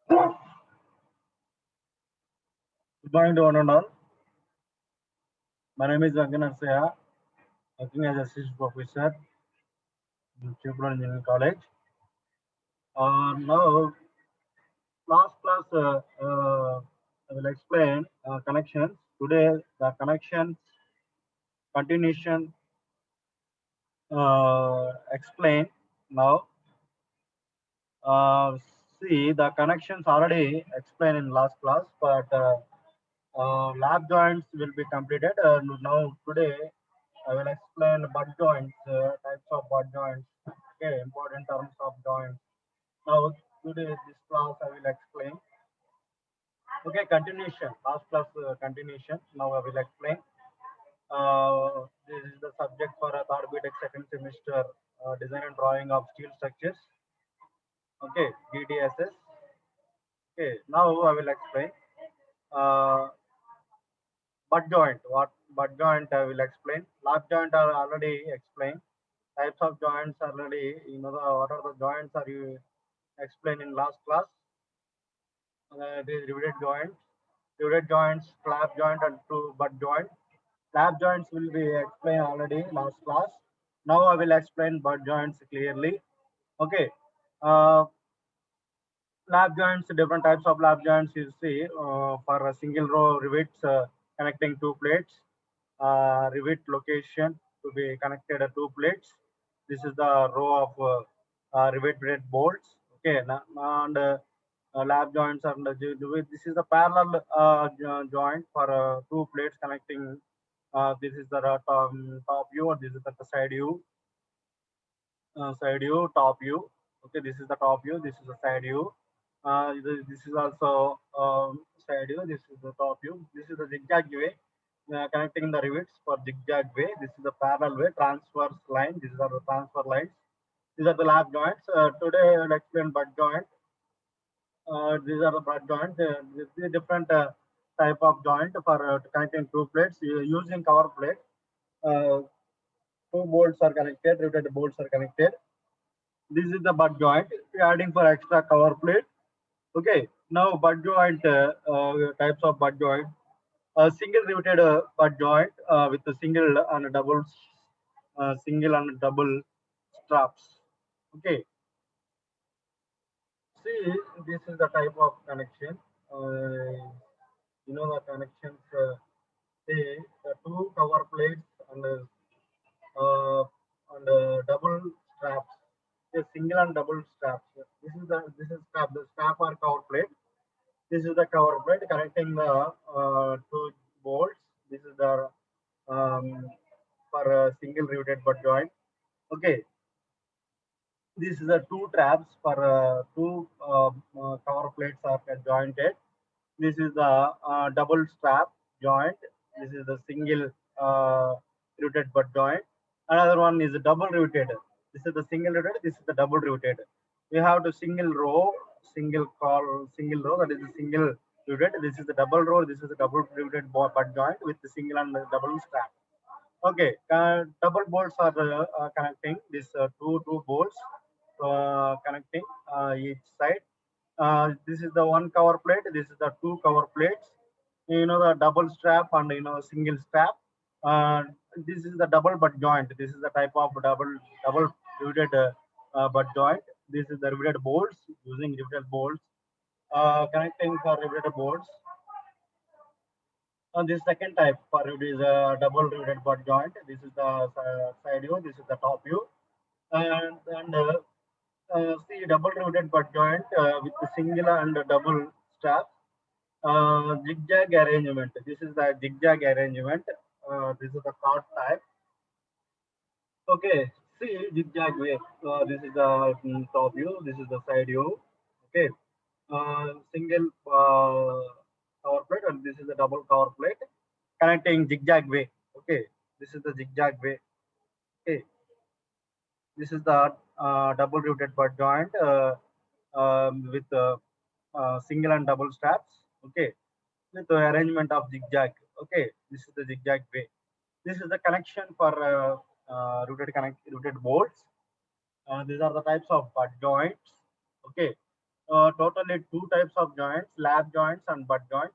Good morning to one and all. My name is Vankanar Saya, working as assistant professor in Chipra Engineering College. Now, last class, I will explain connections. Today, the connections continuation explain. Now, uh, see the connections already explained in last class, but lap joints will be completed. Now, today, I will explain butt joints, types of butt joints. Okay, important terms of joints. Now, today this class I will explain. Okay, continuation. Last class continuation. Now I will explain. This is the subject for a third BTech second semester design and drawing of steel structures. Okay, DDSS. Okay, now I will explain. Uh, butt joint. What butt joint I will explain. Lap joint are already explained. Types of joints already. What are the joints are you explained in last class? It is riveted joints, flap joint, and two butt joint. Flap joints will be explained already last class. Now I will explain butt joints clearly. Okay. Uh, Lap joints, different types of lap joints you see for a single row rivets connecting two plates. Rivet location to be connected to two plates. This is the row of rivet bolts. Okay, and lap joints and this is the parallel joint for two plates connecting. This is the top view, and this is the side view, top view. Okay, this is the top view. This is the side view. This is also side view. This is the top view. This is the zigzag way connecting the rivets for zigzag way. This is the parallel way, transverse line. These are the transfer lines. These are the lap joints. Today I will explain butt joint. These are the butt joints. This is a different type of joint for connecting two plates using cover plate. Uh, Two bolts are connected. Riveted bolts are connected. This is the butt joint. We are adding for extra cover plate. Okay. Now butt joint types of butt joint. A single riveted butt joint with a single and double straps. Okay. See, this is the type of connection. The connections. Say the two cover plates uh, and double straps. A single and double straps. This is strap. The strap or cover plate. This is the cover plate connecting the two bolts. This is the um, for a single riveted butt joint. Okay, this is the two traps for two cover plates are jointed. This is the double strap joint. This is the single riveted butt joint. Another one is double riveted. This is the single riveted. This is the double riveted. We have the single row, single row. That is the single riveted. This is the double row. This is the double riveted butt joint with the single and the double strap. Okay, double bolts are connecting these two bolts connecting each side. This is the one cover plate. This is the two cover plates. The double strap and single strap. Uh, this is the double butt joint. This is the type of double riveted butt joint. This is the riveted bolts using riveted bolts connecting for riveted bolts. This second type for it is a double riveted butt joint. This is the side view. This is the top view. And see double riveted butt joint with the single and double strap. Zigzag arrangement. This is the zigzag arrangement. This is the third type. Okay. See zigzag way. This is the top view. This is the side view. Okay. Single cover plate and this is the double cover plate connecting zigzag way. Okay, this is the zigzag way. Okay, this is the double riveted butt joint with single and double straps. Okay, with the arrangement of zigzag. Okay, this is the zigzag way. This is the connection for rooted bolts. These are the types of butt joints. Okay, totally two types of joints: lap joints and butt joints.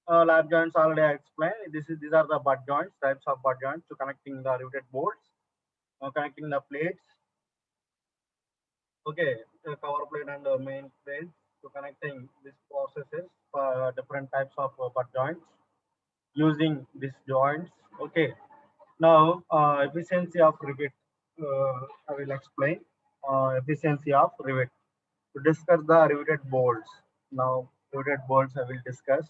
Lap joints already I explained. These are the butt joints, types of butt joints to connecting the riveted bolts, connecting the plates. Okay, the cover plate and the main plate to connecting these processes for different types of butt joints using these joints. Okay, now efficiency of rivet. I will explain efficiency of rivet. To discuss the riveted bolts. Now riveted bolts I will discuss.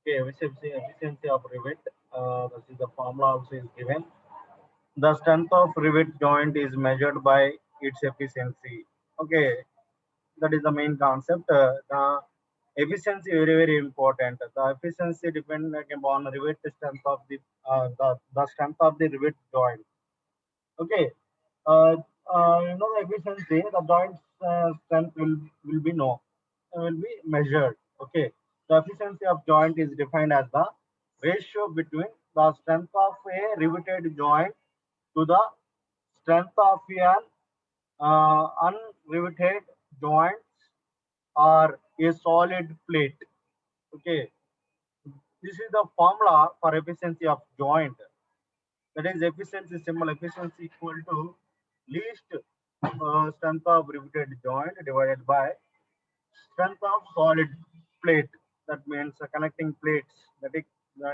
Okay, efficiency of rivet. This is the formula also is given. The strength of rivet joint is measured by its efficiency. Okay, that is the main concept. The efficiency very important. The efficiency depends upon rivet strength of the strength of the rivet joint. Okay, uh, the efficiency, the joint strength will be no will be measured. Okay, the efficiency of joint is defined as the ratio between the strength of a riveted joint to the strength of an unriveted joint or a solid plate. Okay, this is the formula for efficiency of joint. That is efficiency symbol efficiency equal to least strength of riveted joint divided by strength of solid plate. That means connecting plates that is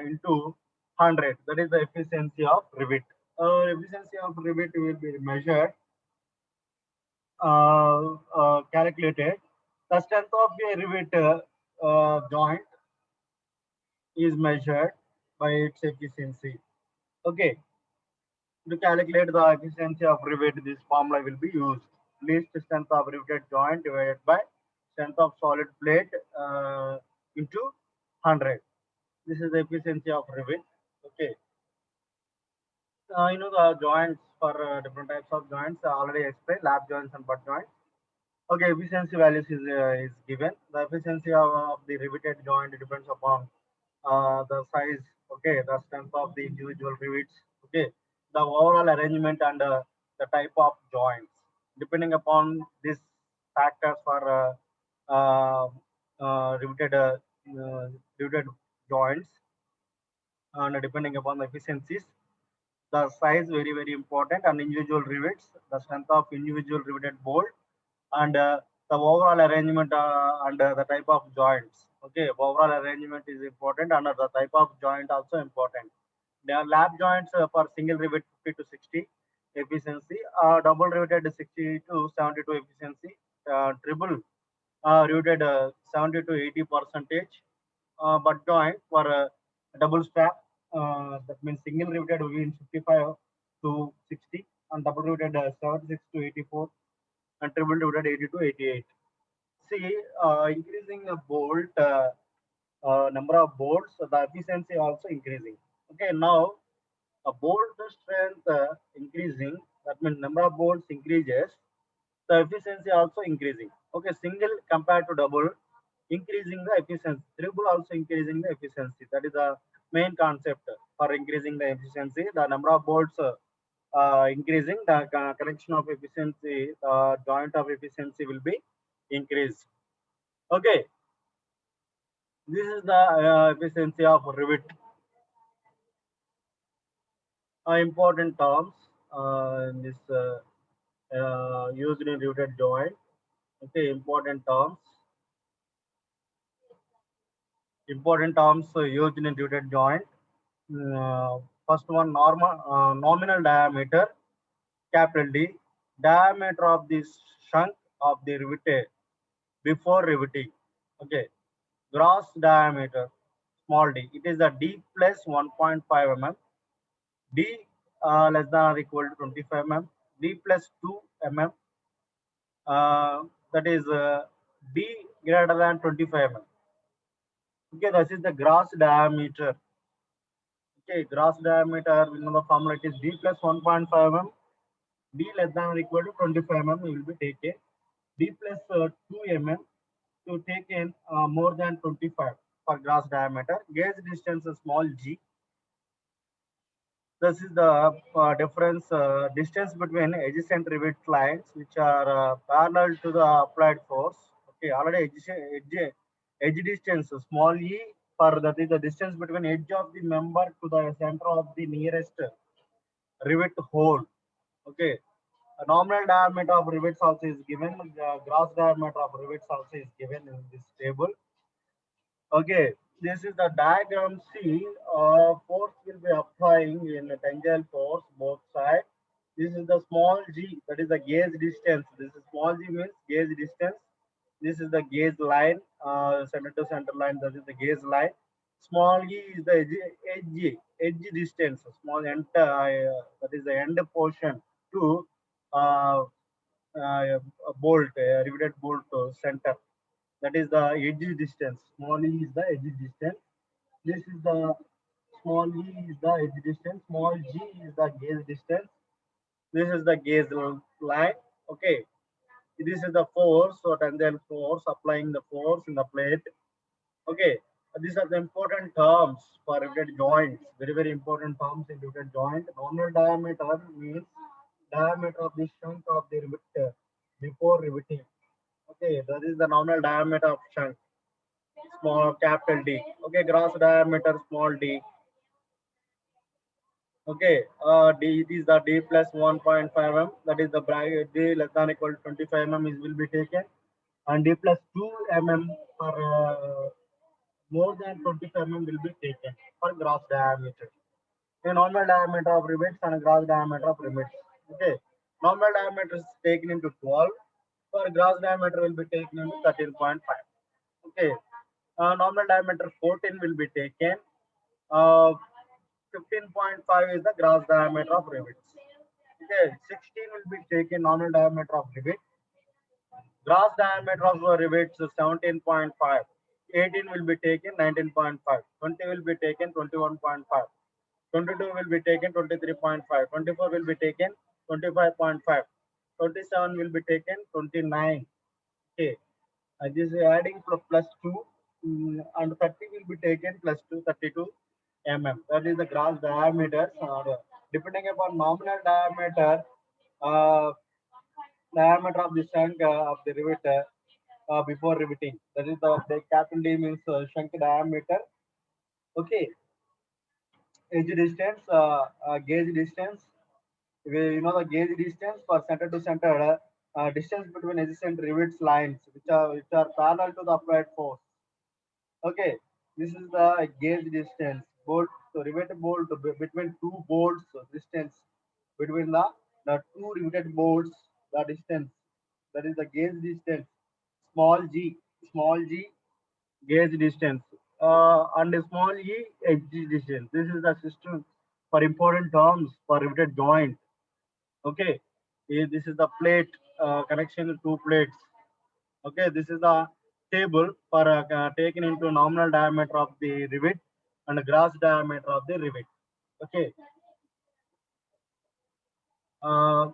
into 100. That is the efficiency of rivet. Efficiency of rivet will be measured, calculated. The strength of a rivet joint is measured by its efficiency. Okay, to calculate the efficiency of rivet, this formula will be used. Least strength of riveted joint divided by strength of solid plate into 100. This is the efficiency of rivet. Okay. The joints for different types of joints already explained, lap joints and butt joints. Okay, efficiency values is given. The efficiency of the riveted joint depends upon the size, okay, the strength of the individual rivets, okay, the overall arrangement and the type of joints. Depending upon these factors for uh, uh, riveted, uh, uh, riveted joints, and depending upon the efficiencies, the size very important, and individual rivets, the strength of individual riveted bolt, and the overall arrangement and the type of joints. Okay, overall arrangement is important, and the type of joint also important. There are lap joints for single rivet 50 to 60 efficiency, double riveted 60 to 72 efficiency, triple riveted 70 to 80 percentage, butt joint for double strap. That means single riveted will be in 55 to 60, and double riveted 76 to 84, and triple riveted 80 to 88. See, increasing the bolt number of bolts, the efficiency also increasing. Okay, now a bolt strength increasing, that means number of bolts increases, the efficiency also increasing. Okay, single compared to double, increasing the efficiency. Triple also increasing the efficiency. That is the main concept for increasing the efficiency. The number of bolts increasing, the connection of efficiency, joint of efficiency will be increased. Okay, this is the efficiency of rivet. Important terms in this used in riveted joint. Okay, important terms used in riveted joint. First one, nominal diameter, capital D, diameter of the shank of the rivet before riveting. Okay, gross diameter, small d. It is a D plus 1.5 mm, D less than or equal to 25 mm, D plus 2 mm, that is D greater than 25 mm. Okay, this is the gross diameter. Okay, gross diameter, we know the formula, it is D plus 1.5 mm, D less than or equal to 25 mm, we will be taken. D plus 2 mm to take in more than 25 for gross diameter. Gauge distance small g This is the difference distance between adjacent rivet lines which are parallel to the applied force. Okay, already edge distance small e for that is the distance between edge of the member to the center of the nearest rivet hole. Okay, a nominal diameter of rivets also is given. Gross diameter of rivets also is given in this table. Okay, this is the diagram. See, force will be applying in a tangential force both sides. This is the small g, that is the gauge distance. This is small g means gauge distance. This is the gauge line, center to center line. That is the gauge line. Small e is the edge distance. Small end, that is the end portion to uh, a bolt, a riveted bolt to center. That is the edge distance. Small e is the edge distance. This is the small e is the edge distance. Small g is the gauge distance. This is the gauge line. Okay. This is the force, so tangential force applying the force in the plate. Okay. These are the important terms for riveted joints. Very, very important terms in riveted joint. Nominal diameter means diameter of the shank of the rivet before riveting. Okay, that is the nominal diameter of shank, small capital D. Okay, gross diameter small d. Okay, D it is the D plus 1.5 m. That is the bracket D less than equal to 25 mm is will be taken, and D plus 2 mm for more than 25 mm will be taken for gross diameter. A normal diameter of rivets and a gross diameter of rivets. Okay, normal diameter is taken into 12. For gross diameter will be taken into 13.5. Okay, normal diameter 14 will be taken. Uh, 15.5 is the gross diameter of rivets. Okay, 16 will be taken normal diameter of rivet. Gross diameter of rivets is 17.5. 18 will be taken 19.5. 20 will be taken 21.5. 22 will be taken 23.5. 24 will be taken 25.5. 27 will be taken 29. Okay, this is adding plus 2, and 30 will be taken plus 2, 32 mm. That is the gross diameter. Depending upon nominal diameter, uh, diameter of the shank of the rivet before riveting. That is the capital D means shank diameter. Okay, edge distance, gauge distance. You know the gauge distance for center to center distance between adjacent rivets lines which are parallel to the applied force. Okay, this is the gauge distance. Bolt, so rivet bolt between two bolts distance between the two riveted bolts, the distance, that is the gauge distance. Small g gauge distance, and small e edge distance. This is the system for important terms for riveted joint. Okay, this is the plate connection to two plates. Okay, this is the table for taken into nominal diameter of the rivet and gross diameter of the rivet. Okay, uh,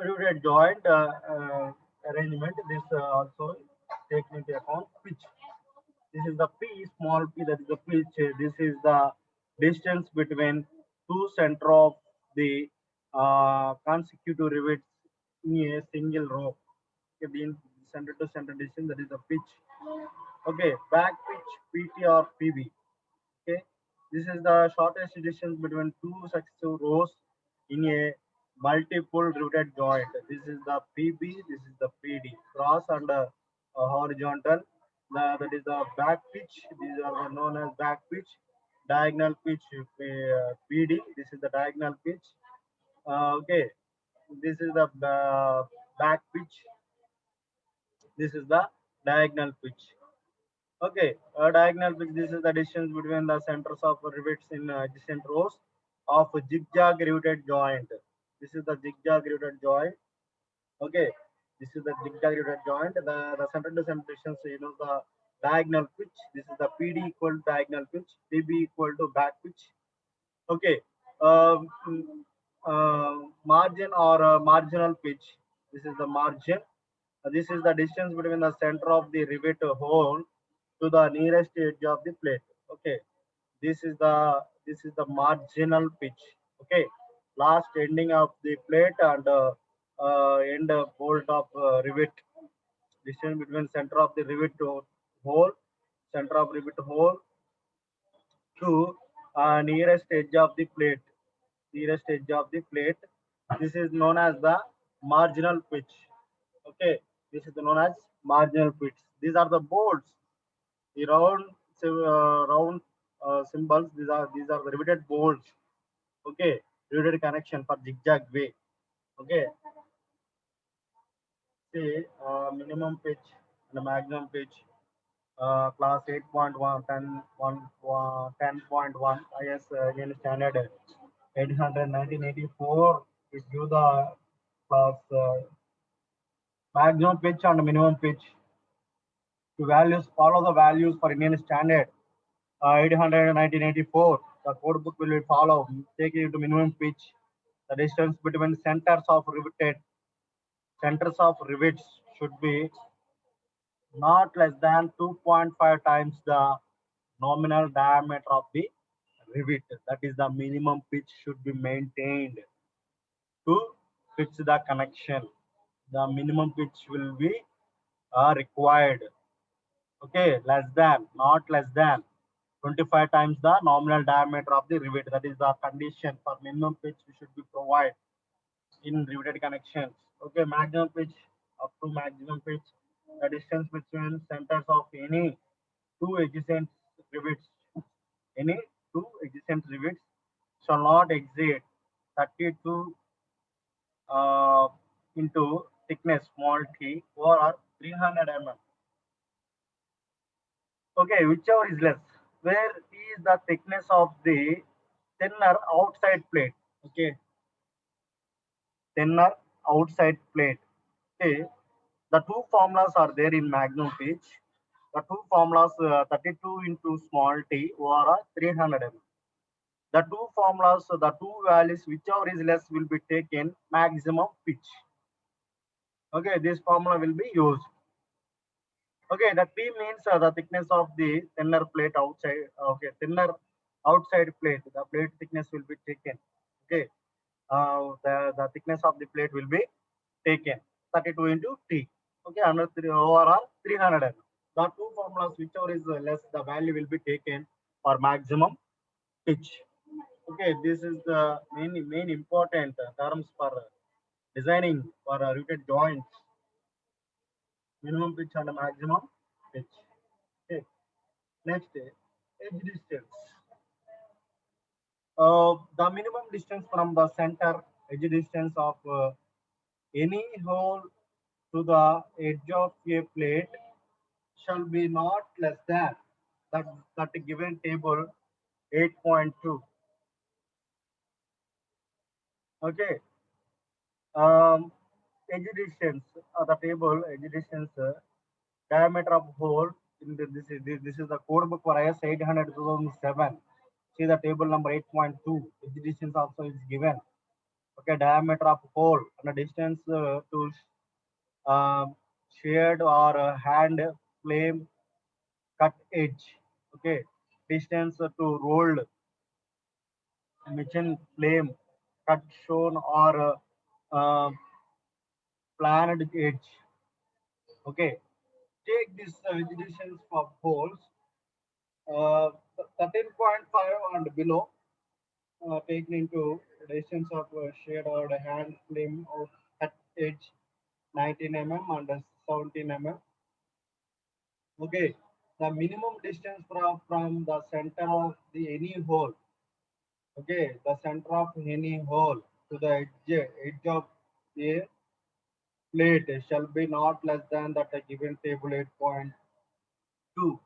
riveted joint arrangement. This also taken into account pitch. This is the P, small p, that is the pitch. This is the distance between two center of the consecutive rivets in a single row. Okay, the center to center distance, that is the pitch. Okay, back pitch, PT or PB. Okay, this is the shortest distance between two successive rows in a multiple riveted joint. This is the PB, this is the PD. Cross and horizontal. That is the back pitch. These are known as back pitch. Diagonal pitch, PD. This is the diagonal pitch. Okay, this is the back pitch. This is the diagonal pitch. Okay, diagonal pitch. This is the distance between the centers of rivets in adjacent rows of a zigzag riveted joint. This is the zigzag riveted joint. Okay, this is the zigzag riveted joint. The center to center distance, the diagonal pitch. This is the PD equal to diagonal pitch. PB equal to back pitch. Okay, um, margin or marginal pitch. This is the margin. This is the distance between the center of the rivet hole to the nearest edge of the plate. Okay, this is the marginal pitch. Okay, last ending of the plate and end bolt of rivet. Distance between center of the rivet to hole, center of rivet hole to nearest edge of the plate. Nearest edge of the plate. This is known as the marginal pitch. Okay, this is known as marginal pitch. These are the bolts. The round symbols. These are the riveted bolts. Okay, riveted connection for zigzag way. Okay, see minimum pitch and maximum pitch. Class 8.1, 10.1 IS Indian Standard 800 1984 is give the class maximum pitch and minimum pitch. The values follow the values for Indian Standard 800 1984. The code book will be follow taking into minimum pitch. The distance between centers of rivets should be not less than 2.5 times the nominal diameter of the rivet. That is the minimum pitch should be maintained to fix the connection. The minimum pitch will be required. Okay, less than, not less than 25 times the nominal diameter of the rivet. That is the condition for minimum pitch we should be provided in riveted connections. Okay, maximum pitch up to maximum pitch. The distance between centers of two adjacent rivets, any two adjacent rivets shall not exceed 32 uh, into thickness small t or 300 mm. Okay, whichever is less. Where is the thickness of the thinner outside plate? Okay, thinner outside plate. Okay, the two formulas are there in maximum pitch. The two formulas 32 into small t or 300 mm. The two formulas, the two values, whichever is less will be taken maximum pitch. Okay, this formula will be used. Okay, the P means the thickness of the thinner plate outside. Okay, thinner outside plate. The plate thickness will be taken. Okay, the thickness of the plate will be taken 32 into T. Okay, another overall 300 mm. The two formulas, whichever is less, the value will be taken for maximum pitch. Okay, this is the main important terms for designing for rooted joints. Minimum pitch and maximum pitch. Okay. Next, edge distance. The minimum distance from the center edge distance of any hole to the edge of a plate shall be not less than that given table 8.2. Okay. Um, edge distance, the table edge distance, diameter of hole. This is the code book for IS 800 2007. See the table number 8.2. Edge distance also is given. Okay, diameter of hole and the distance to shared or hand flame cut edge. Okay, distance to rolled machine flame cut shown or planed edge. Okay, take this distance for holes 13.5 and below taken into distance of shade or hand flame of cut edge 19 mm and 17 mm. Okay, the minimum distance from the center of the any hole. Okay, the center of any hole to the edge of the plate shall be not less than that given table 8.2. To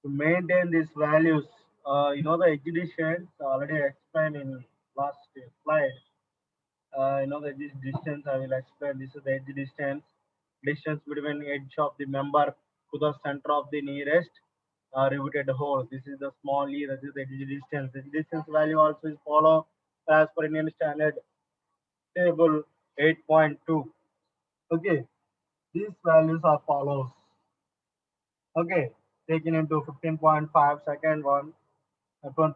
maintain these values, the edge distance already explained in last slide. The edge distance I will explain. This is the edge distance between edge of the member to the center of the nearest riveted hole. This is the small e. That is the edge distance. The distance value also is follow as per Indian Standard Table 8.2. Okay, these values are follows. Okay, taken into 15.5 second one,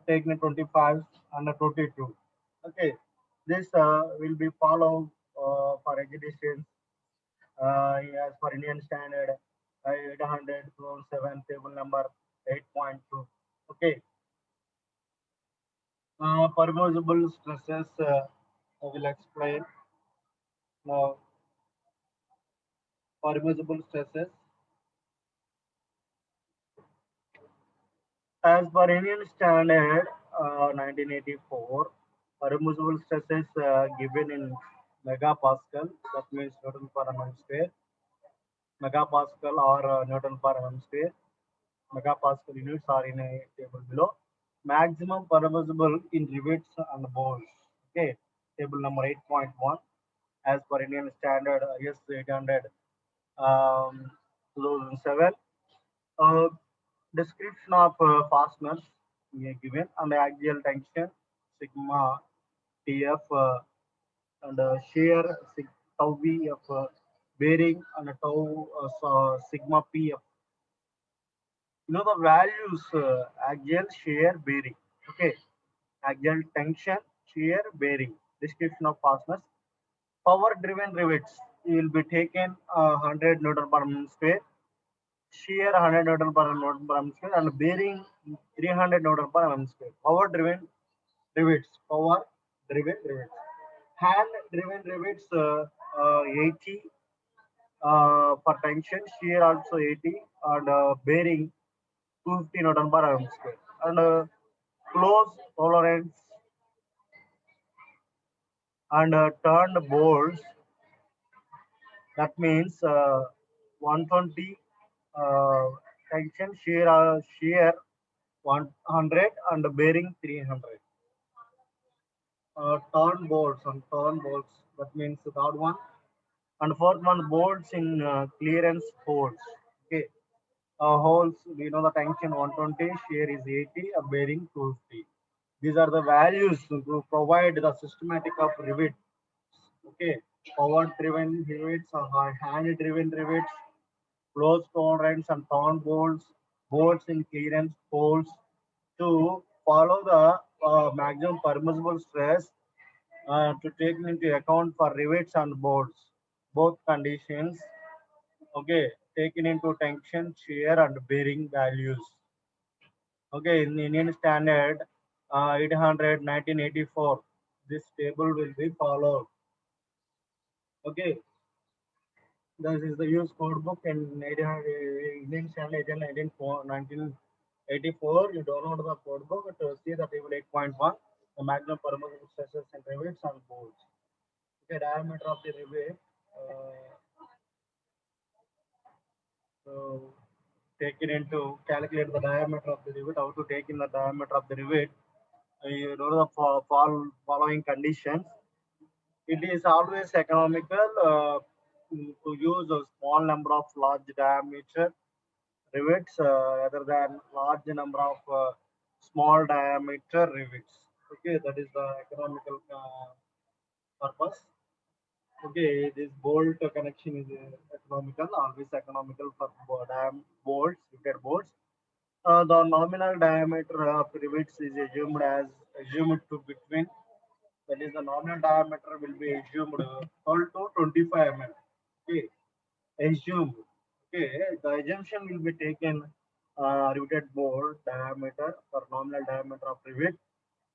taken in 25 and 22. Okay, this will be followed for exhibitions as per Indian standard 807 table number 8.2. Okay, permissible stresses I will explain now. Permissible stresses as per Indian standard 1984, permissible stresses given in megapascal, that means Newton per mm square, megapascal or Newton per mm square. Megapascal units are in a table below. Maximum permissible in rivets and bolts. Okay, table number 8.1 as per Indian standard IS 800 um, 2007. Uh, Description of fasteners given and axial tension sigma TF and shear tau V of bearing and tau sigma P of the values axial shear bearing. Okay, axial tension shear bearing. Description of fasteners. Power driven rivets will be taken 100 Newton per mm square, shear 100 Newton per mm square, and bearing 300 Newton per mm square. Power driven rivets. Power driven rivets. Hand driven rivets 80 for tension, shear also 80, and bearing 250 Newton per mm square. And close tolerance and turned bolts, that means 120 uh, tension, shear 100 and bearing 300. Turn bolts and turn bolts, that means the third one. And fourth one, bolts in clearance holes. Okay, holes, we know the tension 120, shear is 80, bearing 250. These are the values to provide the systematic of rivet. Okay, power driven rivets or hand driven rivets, close tolerance and torn bolts, bolts in clearance holes to follow the maximum permissible stress to take into account for rivets and bolts. Both conditions, okay, taken into tension, shear and bearing values. Okay, in Indian standard 800 1984, this table will be followed. Okay, this is the use code book in Indian standard 1984. You download the code book to see the table 8.1, the maximum permissible stresses and rivets and bolts. Okay, diameter of the rivet. So taken into calculate the diameter of the rivet. How to take in the diameter of the rivet? You know the following conditions. It is always economical to use a small number of large diameter rivets rather than large number of small diameter rivets. Okay, that is the economical purpose. Okay, this bolt connection is economical, always economical for bolts, rivet bolts. The nominal diameter of rivets is assumed to between, that is the nominal diameter will be assumed 12 to 25 mm. Okay, assumed. Okay, the assumption will be taken riveted bolt diameter for nominal diameter of rivet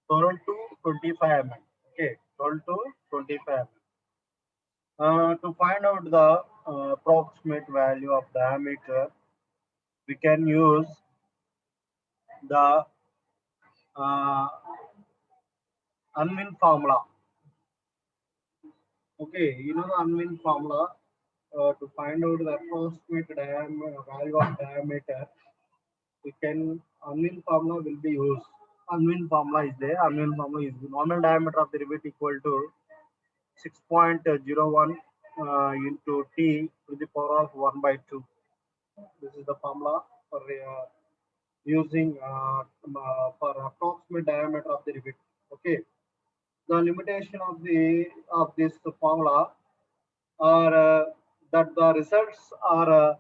12 to 25 mm. Okay, 12 to 25 mm. To find out the approximate value of diameter, we can use the uh, Unwin formula. Okay, you know the Unwin formula to find out the approximate value of diameter. We can Unwin formula will be used. Unwin formula is there. Unwin formula is the normal diameter of the rivet equal to 6.01 into T to the power of 1 by 2. This is the formula for using for approximate diameter of the rivet. Okay, the limitation of this formula are that the results are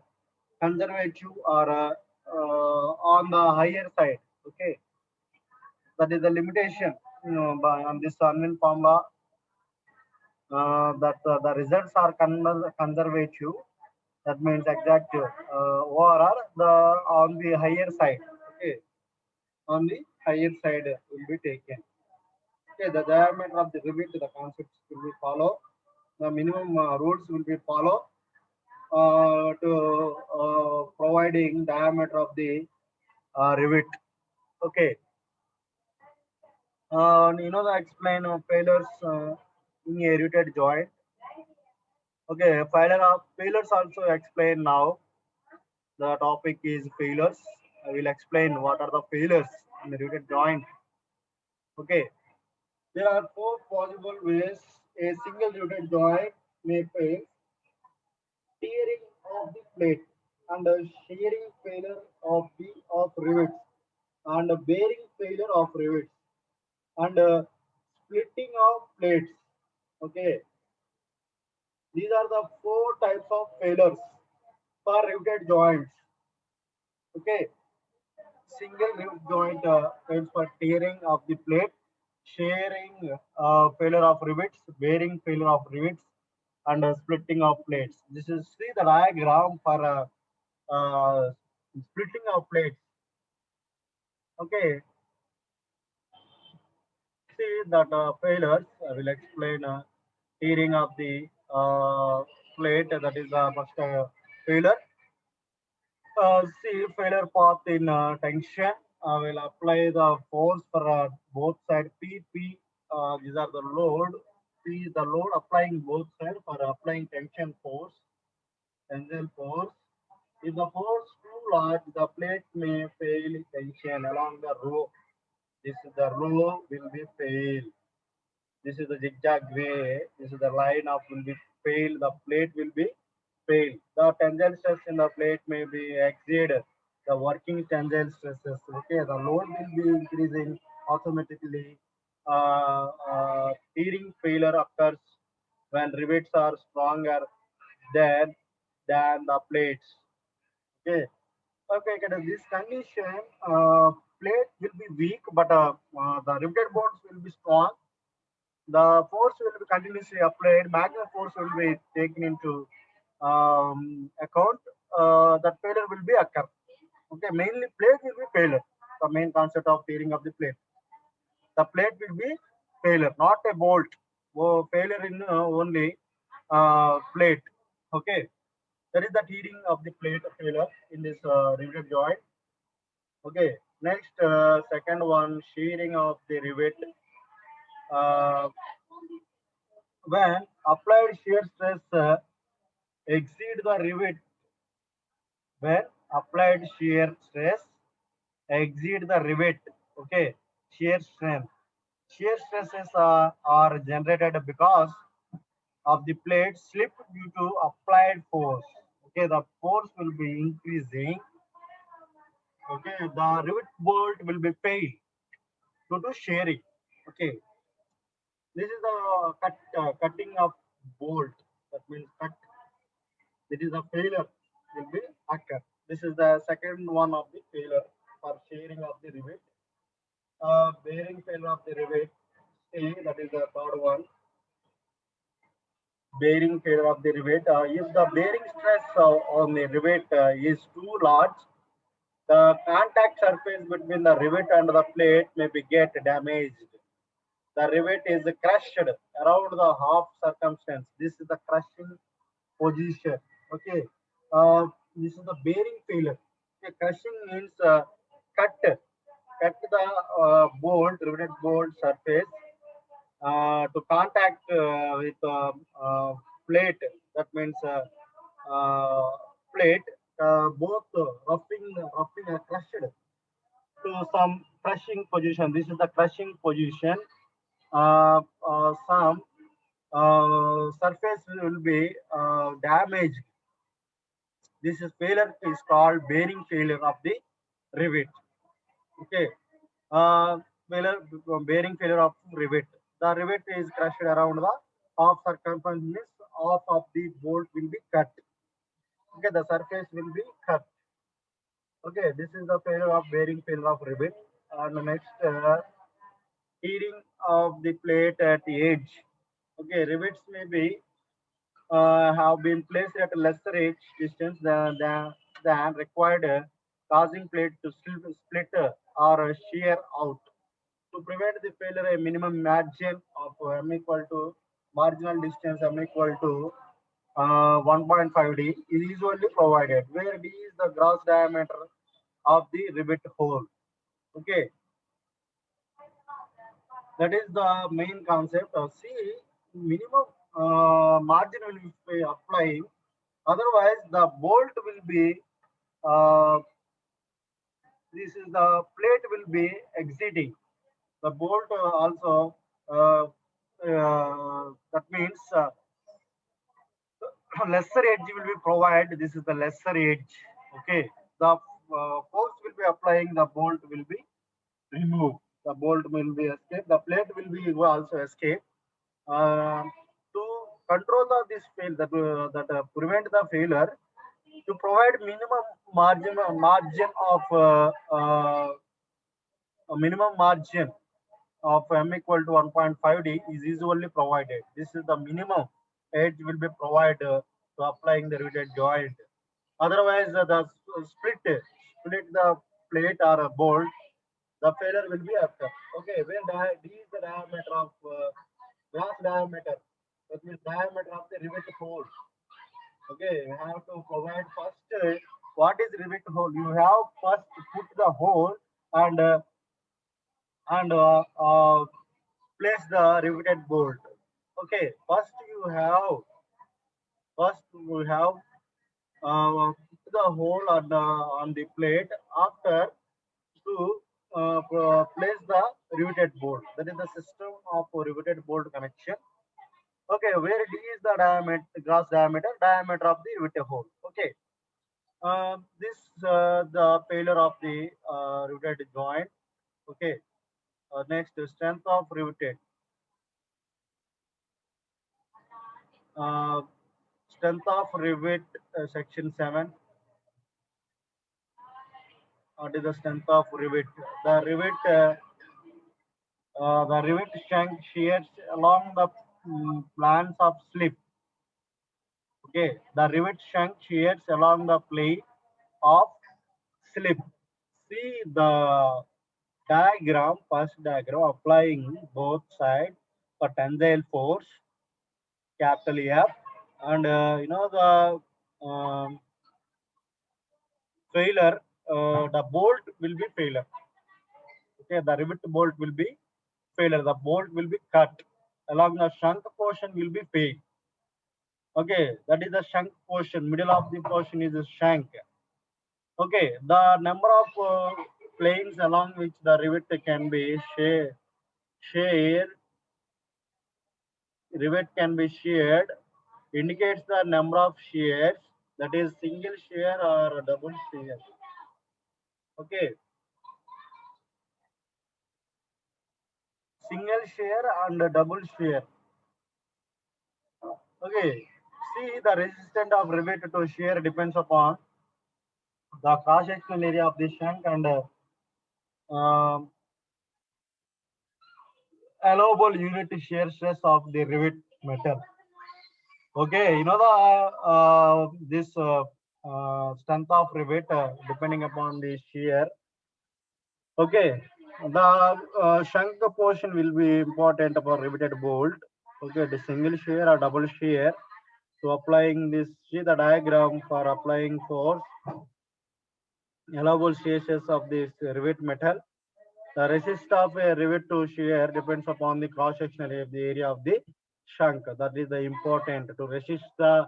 conservative or on the higher side. Okay, that is the limitation. on this unknown formula, that the results are conservative. That means exact, or the on the higher side. Okay, on the higher side will be taken. Okay, the diameter of the rivet, the concepts will be follow. The minimum rules will be follow to providing diameter of the rivet. Okay, the explain failures in a riveted joint. Okay, failures also explain now. The topic is failures. I will explain what are the failures in the riveted joint. Okay, there are four possible ways a single riveted joint may fail: tearing of the plate, and shearing failure of rivets, and bearing failure of rivets, and splitting of plates. Okay, these are the four types of failures for riveted joints. Okay, single rivet joint fails for tearing of the plate, shearing failure of rivets, bearing failure of rivets, and splitting of plates. This is see the diagram for splitting of plates. Okay, see that failures. I will explain tearing of the plate. That is the first failure. See failure path in tension. I will apply the force for both sides. P. These are the load. P is the load applying both sides for applying tension force. Tensile force. If the force too large, the plate may fail tension along the row. This is the row will be fail. This is the zigzag way. This is the line of will be fail. The plate will be fail. The tensile stress in the plate may be exceed the working tensile stresses. Okay, the load will be increasing automatically. Tearing failure occurs when rivets are stronger than the plates. Okay, okay. This condition, plate will be weak, but the riveted bonds will be strong. The force will be continuously applied. Maximum force will be taken into account. That failure will be occur. Okay, mainly plate will be failure. The main concept of tearing of the plate. The plate will be failure, not a bolt. Oh, failure in only plate. Okay, that is the tearing of the plate failure in this rivet joint. Okay, next second one, shearing of the rivet. Uh, when applied shear stress exceed the rivet, when applied shear stress exceed the rivet, okay, shear strength. Shear stresses are generated because of the plate slip due to applied force. Okay, the force will be increasing. Okay, the rivet bolt will be failed due to shearing. Okay, this is the cutting of bolt. That means cut. This is a failure will be occur. This is the second one of the failure for shearing of the rivet. Bearing failure of the rivet. A, that is the third one. Bearing failure of the rivet. If the bearing stress on the rivet is too large, the contact surface between the rivet and the plate may be get damaged. The rivet is crushed around the half circumference. This is the crushing position. Okay. This is the bearing failure. Okay. Crushing means cut the bolt, riveted bolt surface to contact with plate. That means plate. Both roughing are crushed to some crushing position. This is the crushing position. Some surface will be damaged. This is failure is called bearing failure of the rivet. Okay. Uh, failure, bearing failure of rivet. The rivet is crushed around the half circumference. Half of the bolt will be cut. Okay, the surface will be cut. Okay, this is the failure of bearing failure of rivet. And next, heating of the plate at the edge. Okay, rivets may be have been placed at a lesser edge distance than required, causing plate to split or shear out. To prevent the failure, a minimum margin of m equal to marginal distance m equal to 1.5d is usually provided, where d is the gross diameter of the rivet hole. Okay, that is the main concept. See, minimum margin will be applying. Otherwise, the bolt will be uh, this is the plate will be exiting. The bolt also that means lesser edge will be provided. This is the lesser edge. Okay, the force will be applying. The bolt will be removed. The bolt will be escape. The plate will be also escape. Uh, to control this fail that prevent the failure, to provide minimum margin of a minimum margin of m equal to 1.5d is usually provided. This is the minimum edge will be provided to applying the riveted joint. Otherwise, split the plate or a bolt, the failure will be occur. Okay, where d is the diameter of gross diameter, that means diameter of the rivet hole. Okay, you have to provide first what is rivet hole. You have first put the hole and and place the riveted bolt. Okay, first you have put the hole on the plate. After to place the riveted bolt. That is the system of riveted bolt connection. Okay, where d is the diameter, gross diameter of the riveted hole. Okay, this the failure of the riveted joint. Okay, next strength of riveted. Uh, Strength of rivet, section 7. What is the strength of rivet? The rivet shank shears along the plans of slip. Okay, the rivet shank shears along the plane of slip. See the diagram, first diagram, applying both sides for tensile force, capital F, and the failure, the bolt will be failure. Okay, the rivet bolt will be failure. The bolt will be cut. Along the shank portion will be failed. Okay, that is the shank portion. Middle of the portion is the shank. Okay, the number of planes along which the rivet can be shared, rivet can be sheared, indicates the number of shears, that is single shear or double shear. Okay, single shear and double shear. Okay, see the resistance of rivet to shear depends upon the cross-sectional area of the shank and um, allowable unit shear stress of the rivet metal. Okay, you know the this strength of rivet depending upon the shear. Okay, the shank portion will be important for riveted bolt. Okay, the single shear or double shear. So applying this, see the diagram for applying force, allowable stresses of this rivet metal. The resist of a rivet to shear depends upon the cross-sectional area of the shank. That is the important. To resist the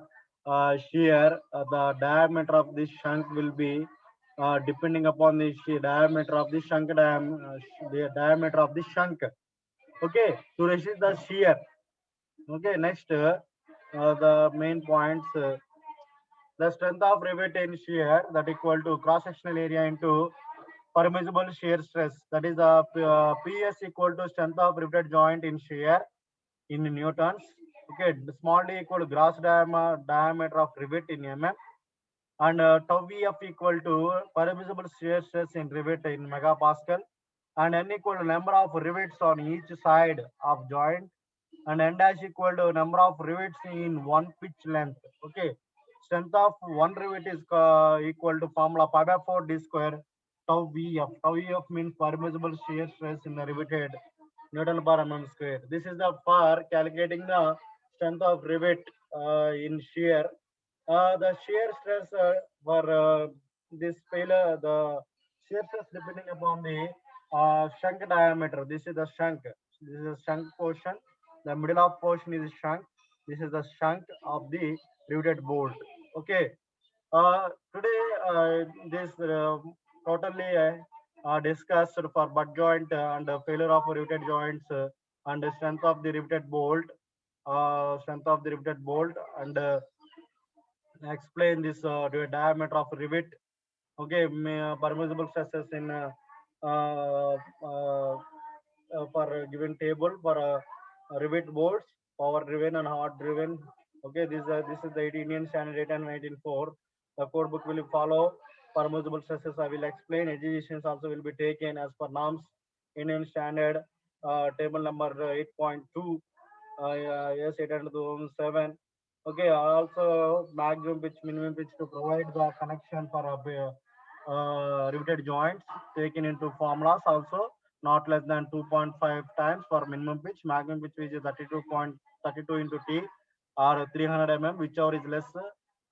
shear, the diameter of this shank will be depending upon the diameter of the shank, the diameter of the shank. Okay, to resist the shear. Okay, next the main points. The strength of rivet in shear that equal to cross-sectional area into permissible shear stress. That is the PS equal to strength of riveted joint in shear in newtons. Okay, the small d equal to gross diameter of rivet in mm, and tau VF equal to permissible shear stress in rivet in megapascal. and n equal to number of rivets on each side of joint, and n dash equal to number of rivets in one pitch length. Okay, strength of one rivet is equal to formula pi by 4 d square tau vf. Tau vf means permissible shear stress in the riveted Newton per mm square. This is the for calculating the strength of rivet in shear. The shear stress for this failure, the shear stress depending upon the shank diameter. This is the shank. This is the shank portion. The middle of portion is shank. This is the shank of the riveted bolt. Okay. Today, this totally discussed for butt joint and failure of riveted joints and the strength of the riveted bolt, and explain this the diameter of rivet. Okay, permissible stresses in uh, uh, for a given table for rivet bolts, power driven and hard driven. Okay, this is the Indian Standard 8 and 1904. The code book will follow permissible stresses. I will explain. Educations also will be taken as per norms. Indian Standard table number 8.2. Yes, 807. Okay, also maximum pitch, minimum pitch to provide the connection for riveted joints taken into formulas also not less than 2.5 times for minimum pitch, maximum pitch which is 32.32 into T or 300 mm, whichever is less,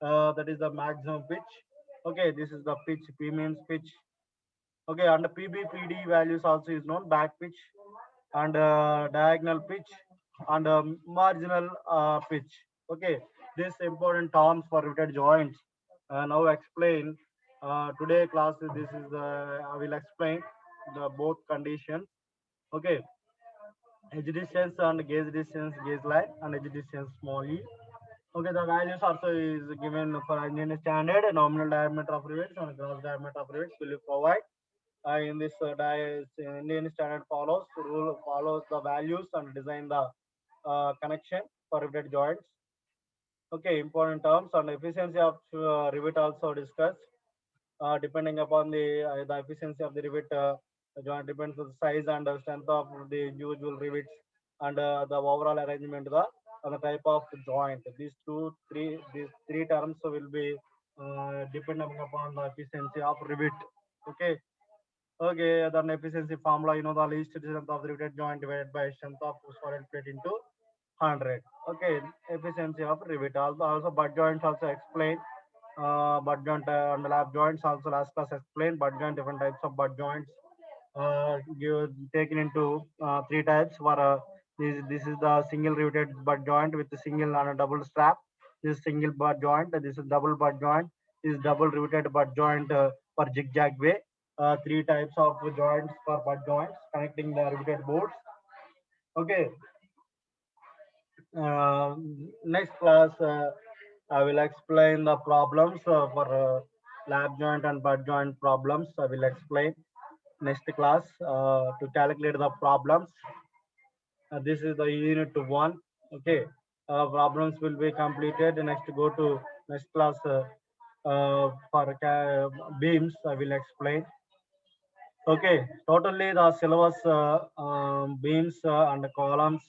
that is the maximum pitch. Okay, this is the pitch, P means pitch. Okay, and the PBPD values also is known, back pitch and diagonal pitch and marginal pitch. Okay, this important terms for riveted joints. Now explain today class. This is I will explain the both conditions. Okay, edge distance and gauge distance, gauge line and edge distance small e. Okay, the values also is given for Indian standard, nominal diameter of rivets and gross diameter of rivets will you provide. In this Indian standard follows the values and design the connection for rivet joints. Okay, important terms and efficiency of rivet also discussed. Depending upon the efficiency of the rivet joint depends on the size and the strength of the individual rivets and the overall arrangement the and the type of joint. These three terms will be depending upon the efficiency of rivet. Okay. Okay, then efficiency formula, the least strength of the riveted joint divided by strength of solid plate into 100. Okay, efficiency of rivet. Also butt joints also explain. Butt joint and lap joints also last class explain. Butt joint, different types of butt joints. Taken into three types. For this is the single riveted butt joint with a single and a double strap. This is single butt joint. This is double butt joint. This is double riveted butt joint for zigzag way. Three types of joints for butt joints connecting the riveted boards. Okay. Uh, Next class, I will explain the problems for lap joint and butt joint problems. I will explain next class to calculate the problems. This is the unit one. Okay. Problems will be completed. Next, go to next class for beams. I will explain. Okay, totally the syllabus beams and columns,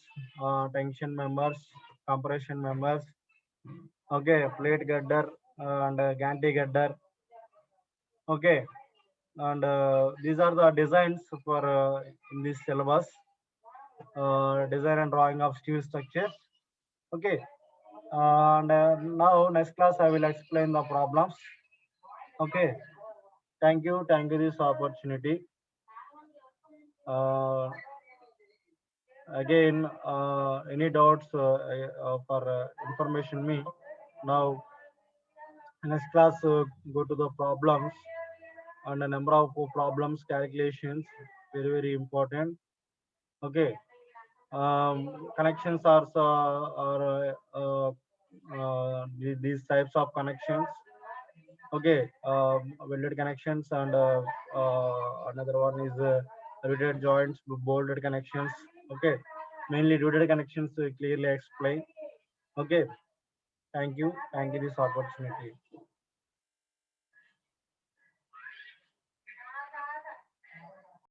tension members, compression members. Okay, plate girder and gantry girder. Okay, and these are the designs for in this syllabus. Design and drawing of steel structures. Okay, and now next class I will explain the problems. Okay, thank you this opportunity. Uh, Again, any doubts for information me. Now, next class, go to the problems and a number of problems calculations. Very important. Okay. Connections are these types of connections. Okay. Welded connections and another one is riveted joints, bolted connections. Okay. Mainly riveted connections clearly explain. Okay. Thank you. Thank you this opportunity.